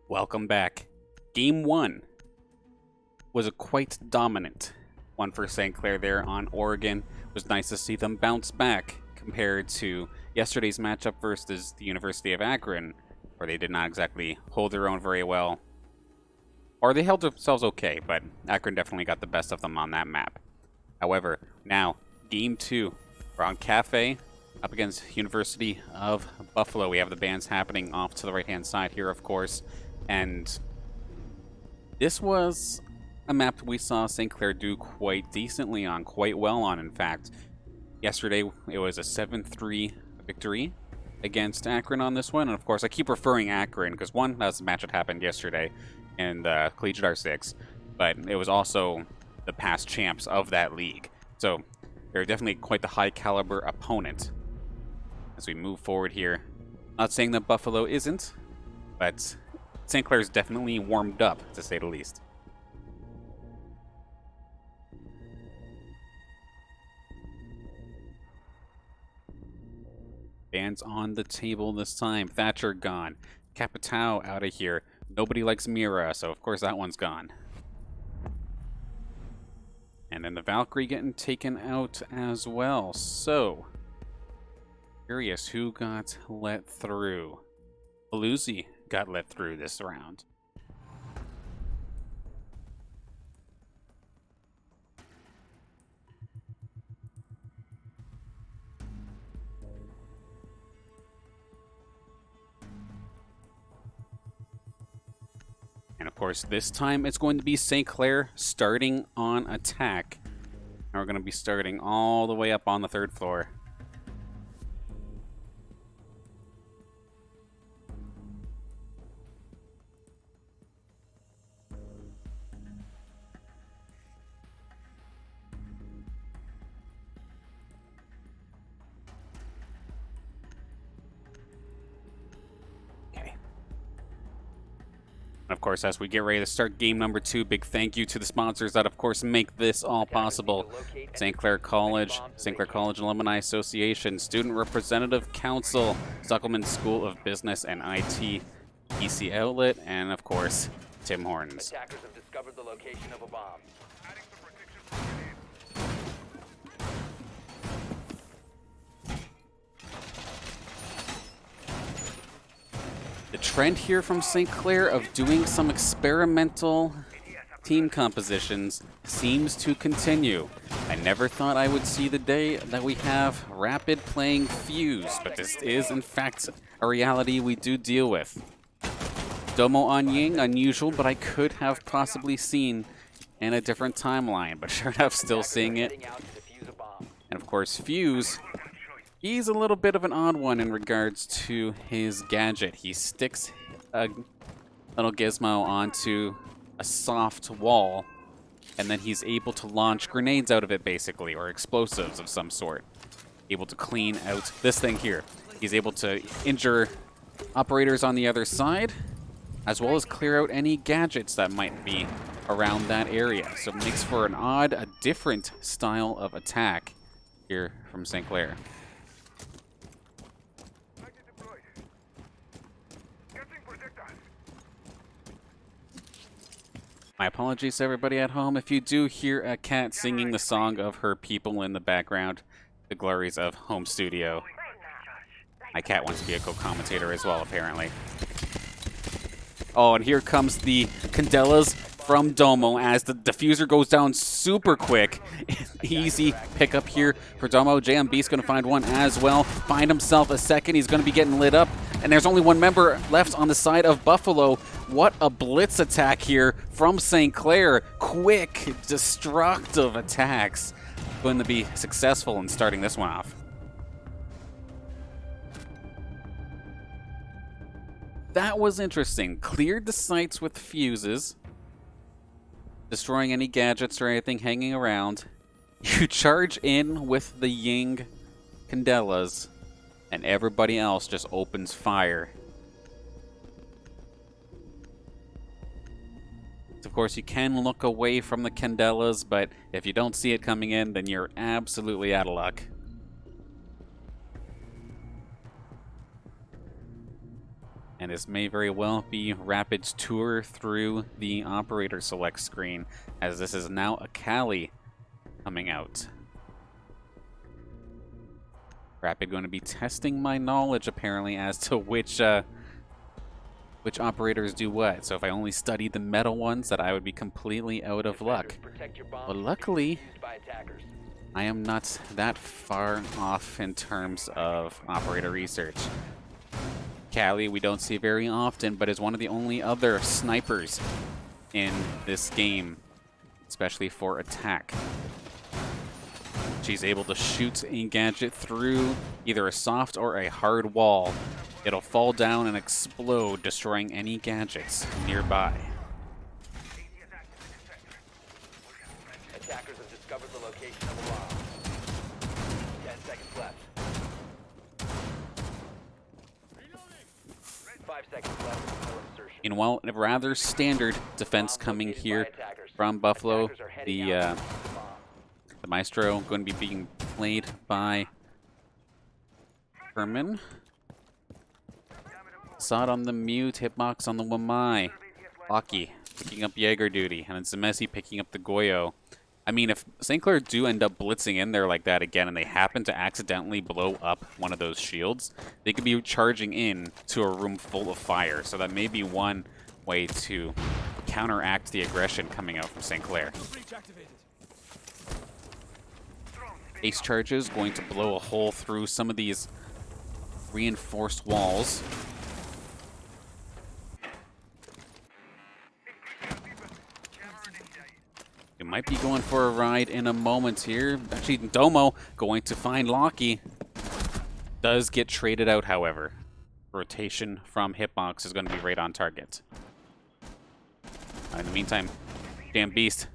Welcome back. Game 1 was a quite dominant one for St. Clair there on Oregon. It was nice to see them bounce back compared to yesterday's matchup versus the University of Akron, where they did not exactly hold their own very well. Or they held themselves okay, but Akron definitely got the best of them on that map. However, now, Game 2. We're on Cafe up against University of Buffalo. We have the bands happening off to the right-hand side here, of course. And this was a map we saw St. Clair do quite decently on, quite well on, in fact. Yesterday, it was a 7-3 victory against Akron on this one. And of course, I keep referring Akron because, one, that was the match that happened yesterday in the Collegiate R6, but it was also the past champs of that league. So they're definitely quite the high-caliber opponent as we move forward here. Not saying that Buffalo isn't, but St. Clair's definitely warmed up, to say the least. Bands on the table this time. Thatcher gone. Capitao out of here. Nobody likes Mira, so of course that one's gone. And then the Valkyrie getting taken out as well. So, curious who got let through. Paluzzi got let through this round. And of course, this time it's going to be St. Clair starting on attack. And we're going to be starting all the way up on the 3rd floor. Of course, as we get ready to start game number 2, big thank you to the sponsors that, of course, make this all possible. St. Clair College, St. Clair College Alumni Association, Student Representative Council, Zuckelman School of Business and IT, EC Outlet, and, of course, Tim Hortons. Attackers have discovered the location of a bomb. The trend here from St. Clair of doing some experimental team compositions seems to continue. I never thought I would see the day that we have Rapid playing Fuse, but this is in fact a reality we do deal with. Domo on Ying, unusual, but I could have possibly seen in a different timeline, but sure enough, still seeing it. And of course, Fuse, he's a little bit of an odd one in regards to his gadget. He sticks a little gizmo onto a soft wall, and then he's able to launch grenades out of it, basically, or explosives of some sort. Able to clean out this thing here. He's able to injure operators on the other side, as well as clear out any gadgets that might be around that area. So it makes for an odd, a different style of attack here from St. Clair. My apologies to everybody at home. If you do hear a cat singing the song of her people in the background, the glories of home studio. My cat wants to be a co-commentator as well, apparently. Oh, and here comes the Candelas from Domo as the diffuser goes down super quick. Easy pickup here for Domo. JMB's going to find one as well. Find himself a second. He's going to be getting lit up. And there's only one member left on the side of Buffalo. What a blitz attack here from St. Clair. Quick, destructive attacks. Going to be successful in starting this one off. That was interesting. Cleared the sites with fuses, destroying any gadgets or anything hanging around. You charge in with the Ying Candelas, and everybody else just opens fire. Of course, you can look away from the Candelas, but if you don't see it coming in, then you're absolutely out of luck. And this may very well be Rapid's tour through the operator select screen, as this is now a Cali coming out. Rapid going to be testing my knowledge, apparently, as to which operators do what. So if I only studied the metal ones, that I would be completely out of luck. But luckily, I am not that far off in terms of operator research. Cali we don't see very often, but is one of the only other snipers in this game, especially for attack. She's able to shoot a gadget through either a soft or a hard wall. It'll fall down and explode, destroying any gadgets nearby. Attackers have discovered the location of a bomb. 10 seconds left. 5 seconds left until insertion. Meanwhile, a rather standard defense coming here from Buffalo. The Maestro going to be being played by Herman. Assad on the mute, Hitbox on the Wamai. Locky picking up Jaeger duty, and it's Zemesi picking up the Goyo. I mean, if St. Clair do end up blitzing in there like that again, and they happen to accidentally blow up one of those shields, they could be charging in to a room full of fire. So that may be one way to counteract the aggression coming out from St. Clair. Ace charges going to blow a hole through some of these reinforced walls. You might be going for a ride in a moment here. Actually, Domo going to find Locky. Does get traded out, however. Rotation from Hitbox is going to be right on target. In the meantime, damn Beast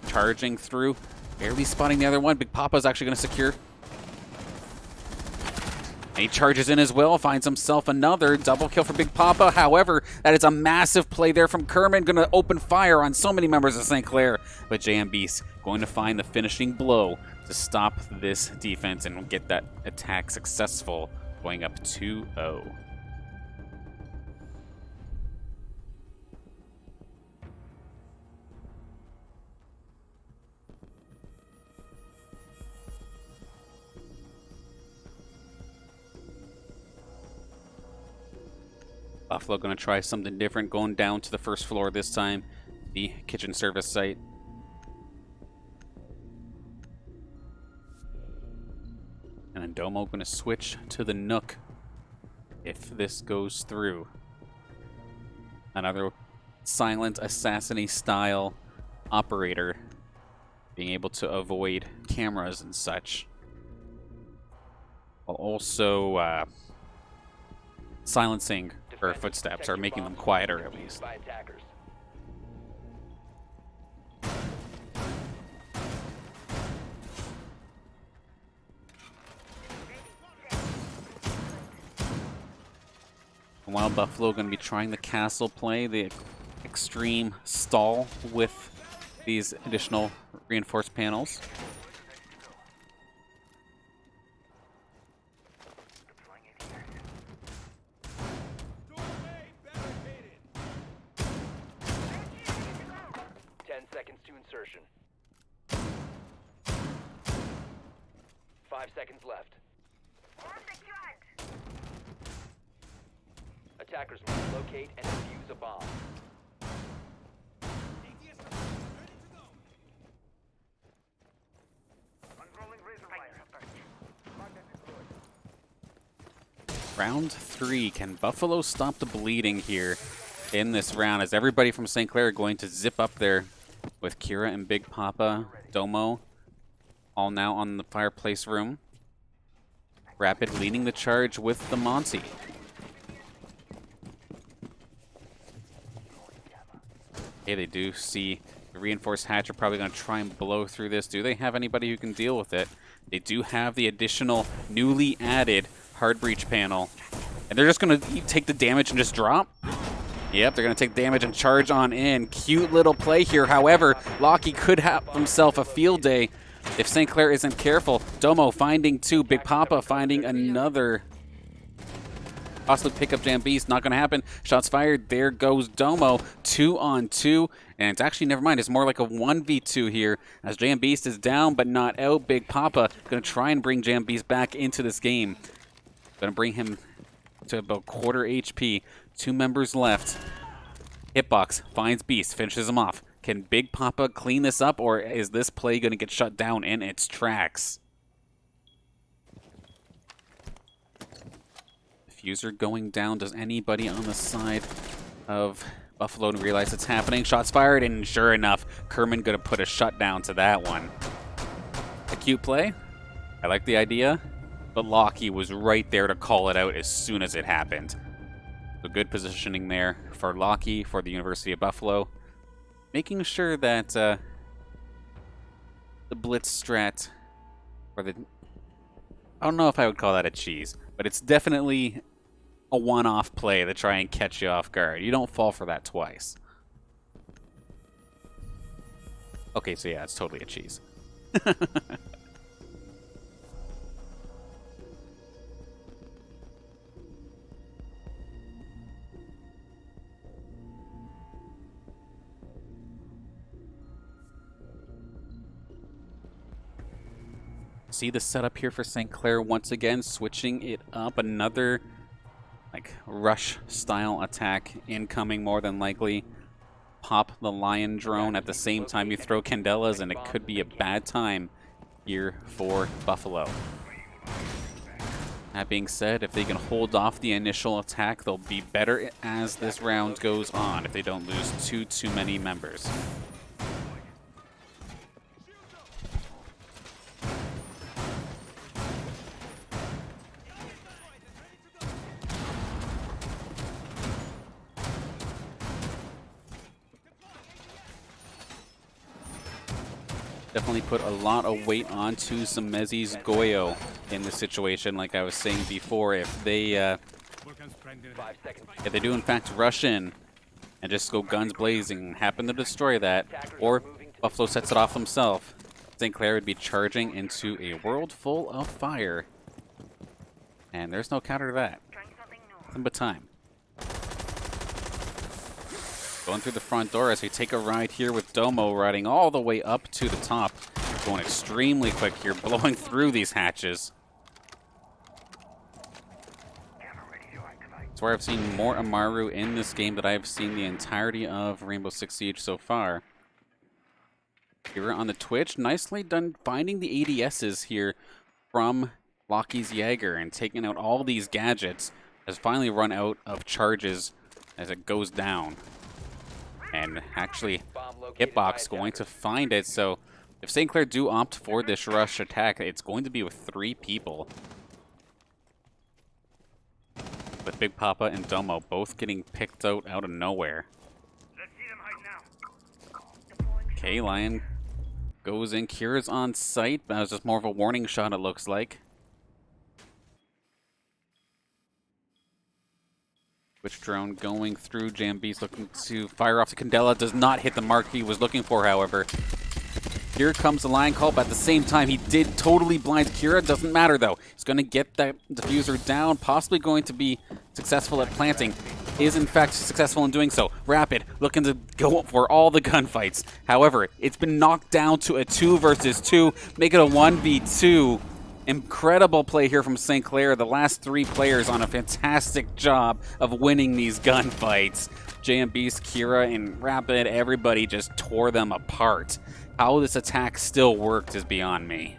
charging through. Barely spotting the other one. Big Papa's actually going to secure. And he charges in as well, finds himself another double kill for Big Papa. However, that is a massive play there from Kerman. Going to open fire on so many members of St. Clair. But JM Beast going to find the finishing blow to stop this defense and get that attack successful, going up 2-0. Buffalo going to try something different, going down to the first floor this time, the kitchen service site. And then Domo going to switch to the Nook if this goes through. Another silent assassin-y style operator being able to avoid cameras and such, while also silencing her footsteps, or making them quieter at least. And while Buffalo going to be trying the castle play, the extreme stall with these additional reinforced panels. Seconds to insertion. 5 seconds left. Attackers must locate and defuse a bomb. Round 3. Can Buffalo stop the bleeding here in this round, as everybody from St. Clair are going to zip up there with Kira and Big Papa, Domo, all now on the fireplace room. Rapid leading the charge with the Monty. Okay, they do see the reinforced hatch are probably going to try and blow through this. Do they have anybody who can deal with it? They do have the additional newly added hard breach panel. And they're just going to take the damage and just drop. Yep, they're going to take damage and charge on in. Cute little play here. However, Locky could have himself a field day if St. Clair isn't careful. Domo finding two. Big Papa finding another. possibly pick up Jambeast. Not going to happen. Shots fired. There goes Domo. 2-on-2. And it's actually, never mind, it's more like a 1v2 here as Jambeast is down but not out. Big Papa going to try and bring Jambeast back into this game. Going to bring him to about quarter HP. 2 members left. Hitbox finds Beast, finishes him off. Can Big Papa clean this up, or is this play going to get shut down in its tracks? Diffuser going down. Does anybody on the side of Buffalo realize it's happening? Shots fired, and sure enough, Kerman going to put a shutdown to that one. A cute play. I like the idea, but Lockie was right there to call it out as soon as it happened. So good positioning there for Lockie, for the University of Buffalo. Making sure that the blitz strat, or the... I don't know if I would call that a cheese, but it's definitely a one-off play to try and catch you off guard. You don't fall for that twice. Okay, so yeah, it's totally a cheese. See the setup here for St. Clair once again, switching it up. Another like rush style attack incoming, more than likely. Pop the Lion drone at the same time you throw Candelas, and it could be a bad time here for Buffalo. That being said, if they can hold off the initial attack, they'll be better as this round goes on if they don't lose too many members. Definitely put a lot of weight onto Zamezi's Goyo in this situation, like I was saying before. If they do in fact rush in and just go guns blazing, happen to destroy that, or Buffalo sets it off himself, St. Clair would be charging into a world full of fire. And there's no counter to that. Nothing but time. Going through the front door as we take a ride here with Domo riding all the way up to the top. Going extremely quick here, blowing through these hatches. That's where I've seen more Amaru in this game that I've seen the entirety of Rainbow Six Siege so far. Here on the Twitch, nicely done finding the ADSs here from Lockie's Jaeger and taking out all these gadgets. Has finally run out of charges as it goes down. And actually, Hitbox going to find it. So if St. Clair do opt for this rush attack, it's going to be with 3 people. With Big Papa and Domo both getting picked out of nowhere. Okay, Lion goes in. Kira's on site. That was just more of a warning shot, it looks like. Which drone going through. Jambeast looking to fire off the Candela. Does not hit the mark he was looking for, however. Here comes the Lion call, but at the same time, he did totally blind Kira. Doesn't matter, though. He's going to get that diffuser down, possibly going to be successful at planting. Is, in fact, successful in doing so. Rapid, looking to go for all the gunfights. However, it's been knocked down to a 2 versus 2. Make it a 1v2. Incredible play here from St. Clair. The last 3 players on a fantastic job of winning these gunfights. Jambeast, Kira, and Rapid, everybody just tore them apart. How this attack still worked is beyond me.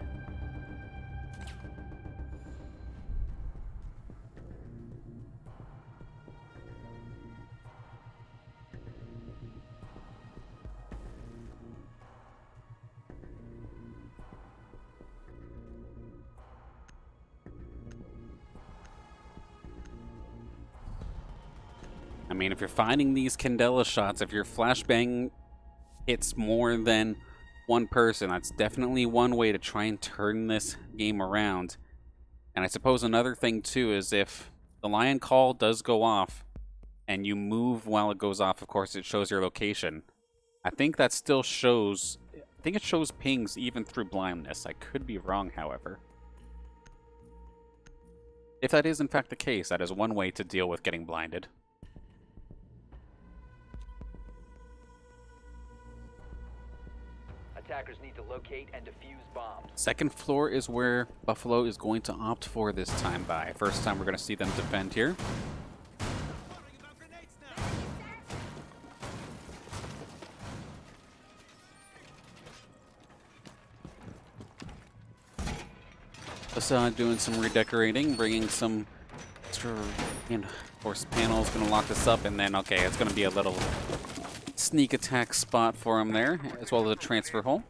I mean, if you're finding these Candela shots, if your flashbang hits more than one person, that's definitely one way to try and turn this game around. And I suppose another thing, too, is if the Lion call does go off and you move while it goes off, of course, it shows your location. I think that still shows... I think it shows pings even through blindness. I could be wrong, however. If that is in fact the case, that is one way to deal with getting blinded. Attackers need to locate and defuse bombs. Second floor is where Buffalo is going to opt for this time by. First time we're going to see them defend here. Facade doing some redecorating, bringing some extra reinforced panels, going to lock this up, and then, okay, it's going to be a little sneak attack spot for him there, as well as a transfer hole.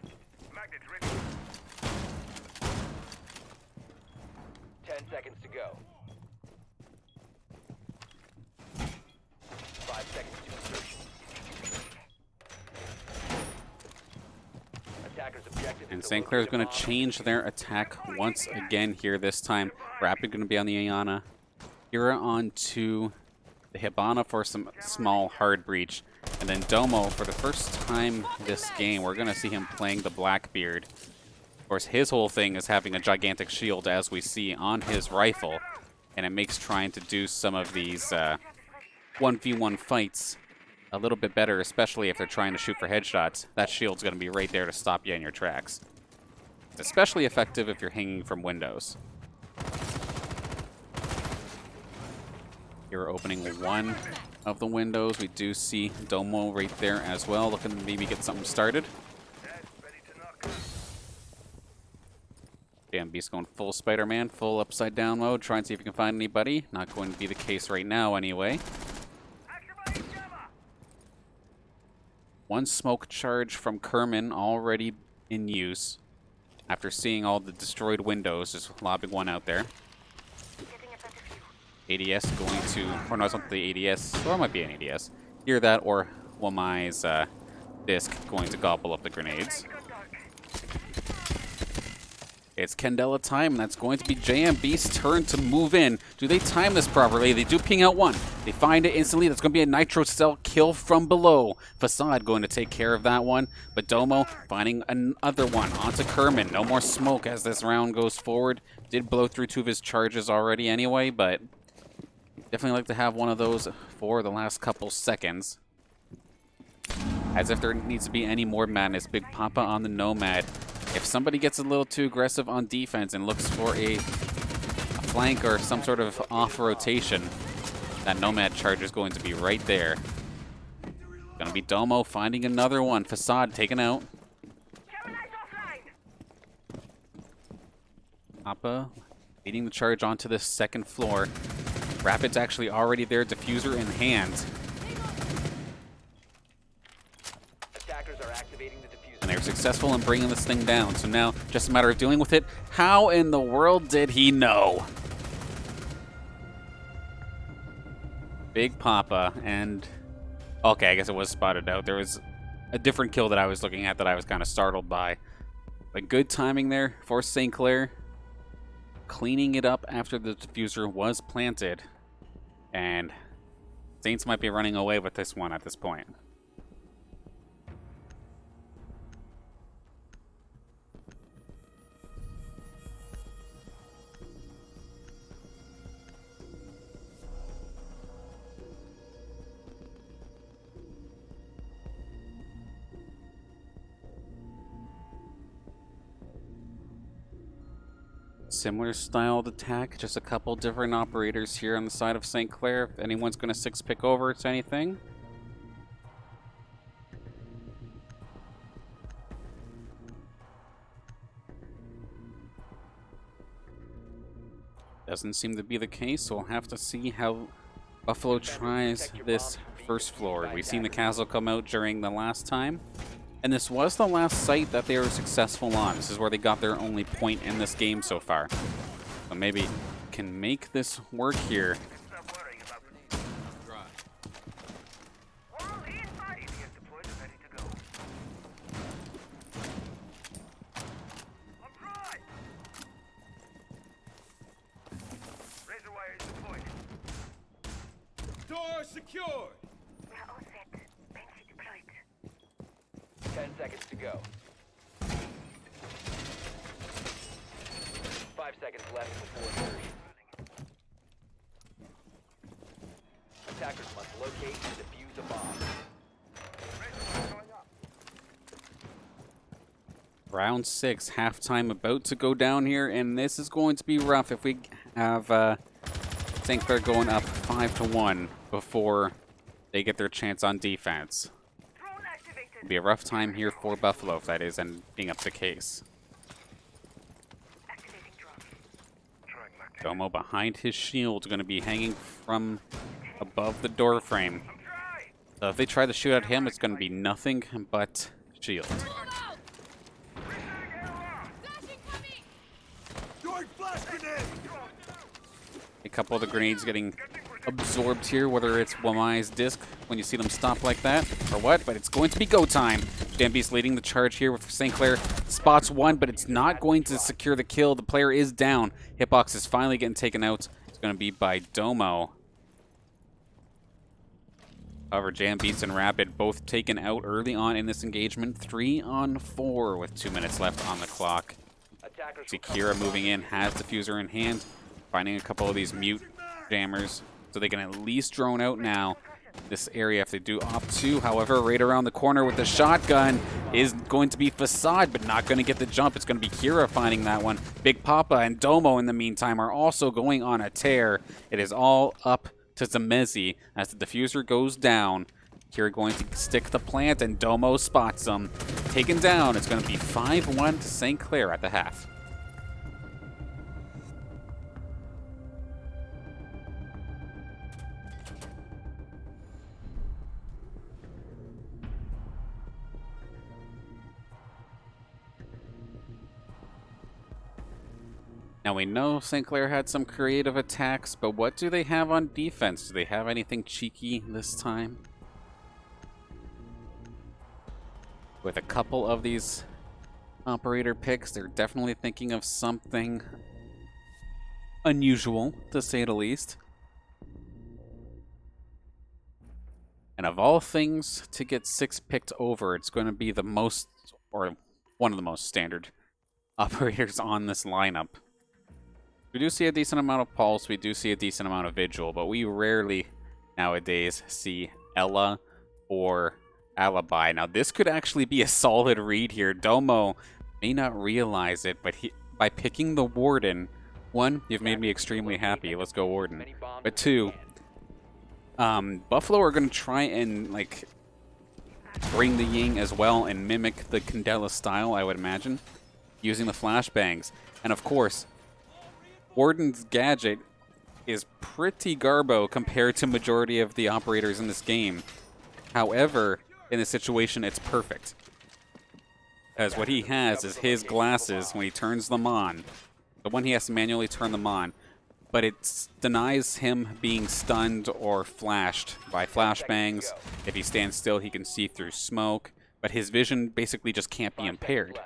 10 seconds to go. 5 seconds to insertion. Attackers objective. And St. Clair's going to change their attack once again here this time. Rapid going to be on the Ayana. Kira onto the Hibana for some small hard breach. And then Domo, for the first time this game, we're going to see him playing the Blackbeard. Of course, his whole thing is having a gigantic shield, as we see on his rifle. And it makes trying to do some of these 1v1 fights a little bit better, especially if they're trying to shoot for headshots. That shield's going to be right there to stop you in your tracks. It's especially effective if you're hanging from windows. You're opening one of the windows. We do see Domo right there as well, looking to maybe get something started. Damn, Beast going full Spider-Man, full upside down mode, trying to see if you can find anybody. Not going to be the case right now anyway. One smoke charge from Kerman already in use. After seeing all the destroyed windows, just lobbing one out there. ADS going to, or no, it's not the ADS, or it might be an ADS. Either that or Wamai's disc going to gobble up the grenades. It's Candela time, and that's going to be JM Beast's turn to move in. Do they time this properly? They do ping out one. They find it instantly. That's going to be a Nitro Cell kill from below. Facade going to take care of that one. But Domo finding another one onto Kerman. No more smoke as this round goes forward. Did blow through 2 of his charges already anyway, but definitely like to have one of those for the last couple seconds. As if there needs to be any more madness. Big Papa on the Nomad. If somebody gets a little too aggressive on defense and looks for a flank or some sort of off rotation, that Nomad charge is going to be right there. Gonna be Domo finding another one. Facade taken out. Papa leading the charge onto the second floor. Rapid's actually already there, diffuser in hand. Attackers are activating the diffuser. And they were successful in bringing this thing down. So now, just a matter of dealing with it. How in the world did he know? Big Papa, and okay, I guess it was spotted out. There was a different kill that I was looking at that I was kind of startled by. But good timing there for St. Clair. Cleaning it up after the diffuser was planted. And Saints might be running away with this one at this point. Similar styled attack, just a couple different operators here on the side of St. Clair. If anyone's going to 6-pick over to anything. Doesn't seem to be the case, so we'll have to see how Buffalo tries this first floor. We've seen the castle come out during the last time. And this was the last site that they were successful on. This is where they got their only point in this game so far. So maybe can make this work here. Door secured. 10 seconds to go. 5 seconds left before insertion. Attackers must locate and defuse a bomb. Round 6, halftime about to go down here, and this is going to be rough if we have St. Clair going up 5-1 before they get their chance on defense. It'll be a rough time here for Buffalo if that is ending up the case. Domo behind his shield going to be hanging from above the door frame. So if they try to shoot at him, it's going to be nothing but shield. A couple of the grenades getting absorbed here, whether it's Wamai's disc when you see them stop like that or what, but it's going to be go time. Jambi's leading the charge here with St. Clair. Spots one, but it's not going to secure the kill. The player is down. Hitbox is finally getting taken out. It's going to be by Domo. However, Jambi's and Rapid both taken out early on in this engagement. 3-on-4 with 2 minutes left on the clock. See Kira moving in, has diffuser in hand, finding a couple of these mute jammers so they can at least drone out now this area if they do opt to. However, right around the corner with the shotgun is going to be Facade, but not going to get the jump. It's going to be Kira finding that one. Big Papa and Domo in the meantime are also going on a tear. It is all up to Zamezi as the diffuser goes down. Kira going to stick the plant, and Domo spots him. Taken down. It's going to be 5-1 to St. Clair at the half. Now we know St. Clair had some creative attacks, but what do they have on defense? Do they have anything cheeky this time? With a couple of these operator picks, they're definitely thinking of something unusual, to say the least. And of all things to get 6 picked over, it's going to be the most, or one of the most standard operators on this lineup. We do see a decent amount of Pulse, we do see a decent amount of Vigil, but we rarely nowadays see Ella or Alibi. Now this could actually be a solid read here. Domo may not realize it, but by picking the Warden, 1, you've made me extremely happy. Let's go Warden. But 2, Buffalo are going to try and bring the Ying as well and mimic the Candela style, I would imagine, using the flashbangs. And of course, Warden's gadget is pretty garbo compared to majority of the operators in this game. However, in this situation, it's perfect. As what he has is his glasses when he turns them on. The one he has to manually turn them on. But it denies him being stunned or flashed by flashbangs. If he stands still, he can see through smoke. But his vision basically just can't be impaired.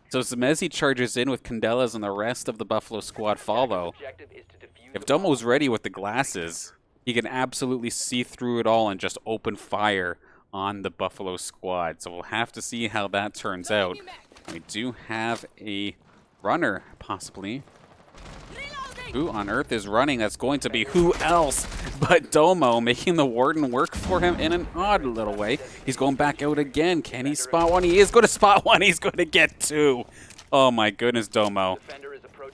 So Zamezi charges in with Candelas and the rest of the Buffalo squad follow. If Domo's ready with the glasses, he can absolutely see through it all and just open fire on the Buffalo squad. So we'll have to see how that turns out. We do have a runner, possibly. Who on earth is running? That's going to be who else but Domo, making the Warden work for him in an odd little way. He's going back out again. Can he spot one? He is going to spot one. He's going to get 2. Oh my goodness, Domo.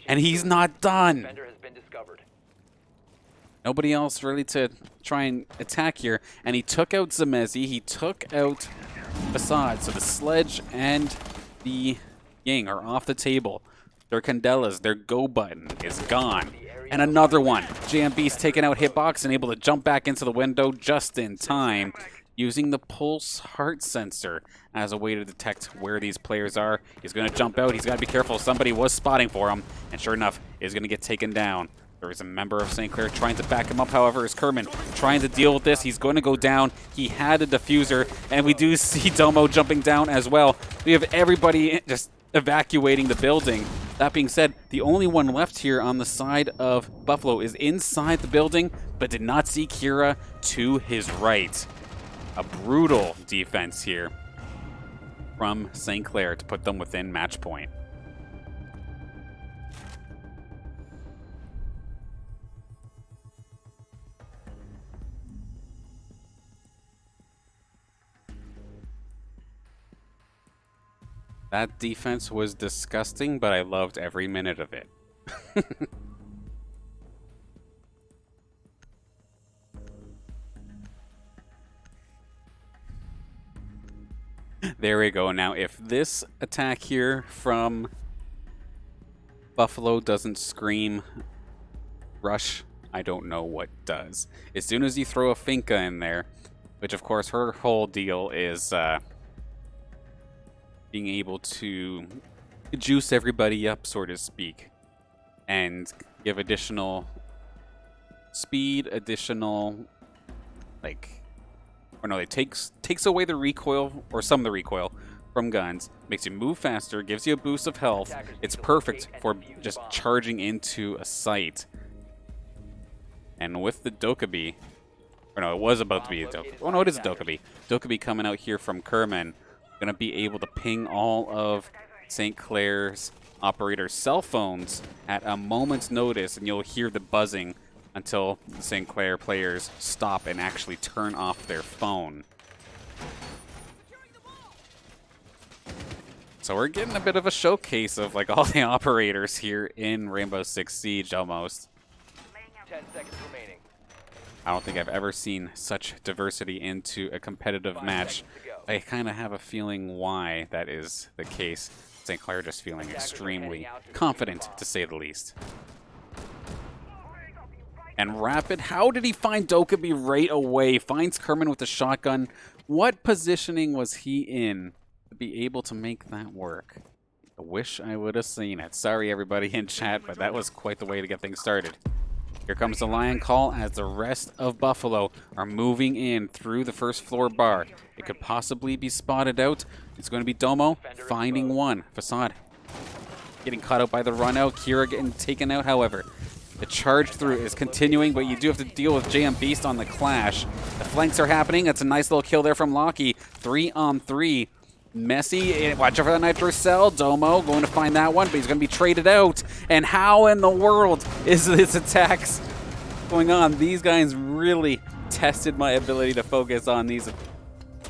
And he's not done. Nobody else really to try and attack here. And he took out Zamezi. He took out Facade. So the Sledge and the Ying are off the table. Their Candelas, their go button is gone. And another one. JMB's taken out Hitbox and able to jump back into the window just in time, using the Pulse Heart Sensor as a way to detect where these players are. He's going to jump out. He's got to be careful. Somebody was spotting for him. And sure enough, is going to get taken down. There is a member of St. Clair trying to back him up, however, is Kerman trying to deal with this. He's going to go down. He had a diffuser, and we do see Domo jumping down as well. We have everybody just evacuating the building. That being said, the only one left here on the side of Buffalo is inside the building, but did not see Kira to his right. A brutal defense here from St. Clair to put them within match point. That defense was disgusting, but I loved every minute of it. There we go. Now, if this attack here from Buffalo doesn't scream rush, I don't know what does. As soon as you throw a Finca in there, which of course her whole deal is being able to juice everybody up, so to speak, and give additional speed, additional, like, or no, it takes away the recoil, or some of the recoil, from guns, makes you move faster, gives you a boost of health. It's perfect for just charging into a site. And with the Dokkaebi, or no, it was about to be a Dokkaebi. Oh no, it is a Dokkaebi. Dokkaebi coming out here from Kerman, gonna be able to ping all of St. Clair's operators' cell phones at a moment's notice, and you'll hear the buzzing until St. Clair players stop and actually turn off their phone. So we're getting a bit of a showcase of like all the operators here in Rainbow Six Siege almost. 10 seconds remaining. I don't think I've ever seen such diversity into a competitive 5 match. seconds to go. I kind of have a feeling why that is the case. St. Clair just feeling extremely confident, to say the least. And Rapid, how did he find Dokkaebi right away? Finds Kerman with the shotgun. What positioning was he in to be able to make that work? I wish I would have seen it. Sorry, everybody in chat, but that was quite the way to get things started. Here comes the Lion Call as the rest of Buffalo are moving in through the first floor bar. It could possibly be spotted out. It's going to be Domo finding one. Facade getting caught out by the run out. Kira getting taken out, however. The charge through is continuing, but you do have to deal with JM Beast on the clash. The flanks are happening. That's a nice little kill there from Lockie. 3-on-3. Messi, watch out for that Nitro Cell. Domo going to find that one, but he's going to be traded out. And how in the world is this attacks going on? These guys really tested my ability to focus on these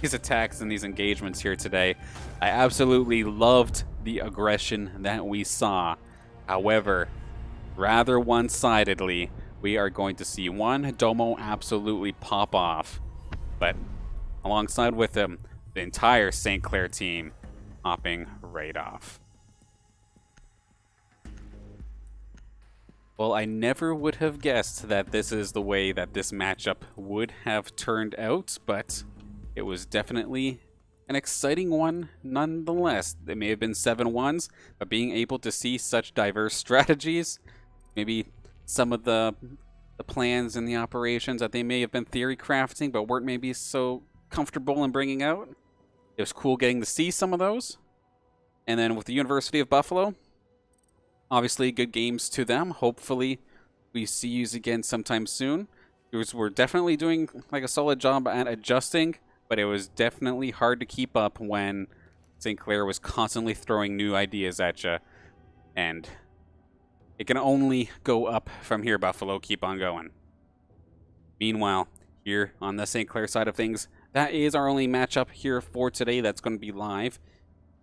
attacks and these engagements here today. I absolutely loved the aggression that we saw. However, rather one-sidedly, we are going to see one Domo absolutely pop off. But alongside with him, the entire St. Clair team hopping right off. Well, I never would have guessed that this is the way that this matchup would have turned out, but it was definitely an exciting one nonetheless. There may have been 7-1s, but being able to see such diverse strategies, maybe some of the plans and the operations that they may have been theory crafting, but weren't maybe so comfortable in bringing out. It was cool getting to see some of those. And then with the University of Buffalo, obviously good games to them. Hopefully we see you again sometime soon. We're definitely doing like a solid job at adjusting, but it was definitely hard to keep up when St. Clair was constantly throwing new ideas at you. And it can only go up from here, Buffalo. Keep on going. Meanwhile, here on the St. Clair side of things, that is our only matchup here for today that's going to be live.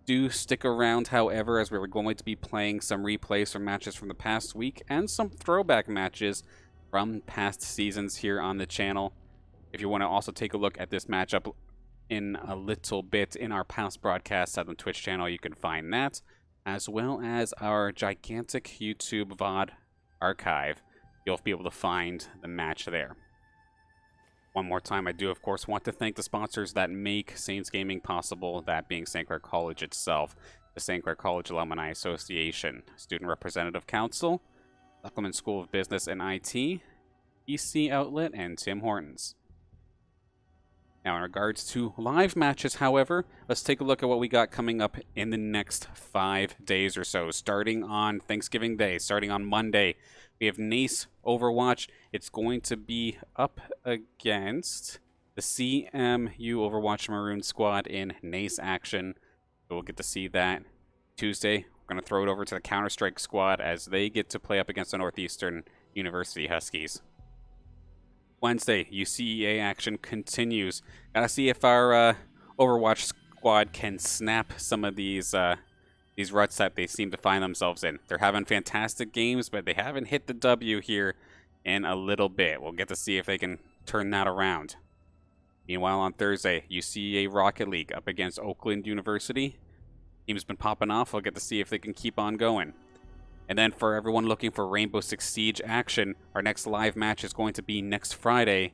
Do stick around, however, as we're going to be playing some replays from matches from the past week and some throwback matches from past seasons here on the channel. If you want to also take a look at this matchup in a little bit in our past broadcasts on the Twitch channel, you can find that, as well as our gigantic YouTube VOD archive. You'll be able to find the match there. One more time, I do, of course, want to thank the sponsors that make Saints Gaming possible, that being St. Clair College itself, the St. Clair College Alumni Association, Student Representative Council, Buckleman School of Business and IT, EC Outlet, and Tim Hortons. Now, in regards to live matches, however, let's take a look at what we got coming up in the next 5 days or so, starting on Thanksgiving Day, starting on Monday. We have Nace Overwatch. It's going to be up against the CMU Overwatch Maroon Squad in Nace action. So we'll get to see that. Tuesday, we're going to throw it over to the Counter-Strike Squad as they get to play up against the Northeastern University Huskies. Wednesday, UCEA action continues. Gotta see if our Overwatch squad can snap some of these these ruts that they seem to find themselves in. They're having fantastic games, but they haven't hit the W here in a little bit. We'll get to see if they can turn that around. Meanwhile, on Thursday, UCA Rocket League up against Oakland University. Team's been popping off. We'll get to see if they can keep on going. And then for everyone looking for Rainbow Six Siege action, our next live match is going to be next Friday,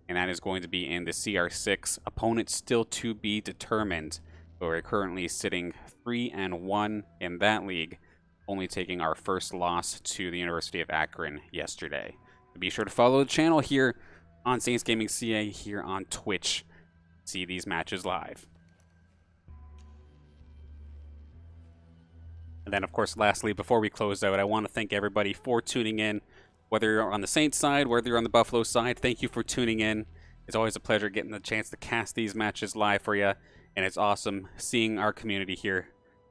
and that is going to be in the CR6. Opponent still to be determined, but we're currently sitting 3-1 in that league, only taking our first loss to the University of Akron yesterday. Be sure to follow the channel here on Saints Gaming CA here on Twitch. See these matches live. And then, of course, lastly, before we close out, I want to thank everybody for tuning in. Whether you're on the Saints side, whether you're on the Buffalo side, thank you for tuning in. It's always a pleasure getting the chance to cast these matches live for you. And it's awesome seeing our community here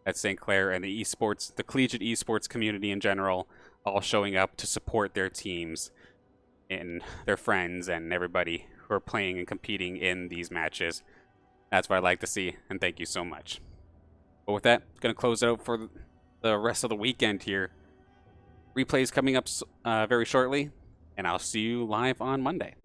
at St. Clair and the esports, the collegiate esports community in general, all showing up to support their teams and their friends and everybody who are playing and competing in these matches. That's what I like to see, and thank you so much. But with that, going to close out for the rest of the weekend here. Replays coming up very shortly, and I'll see you live on Monday.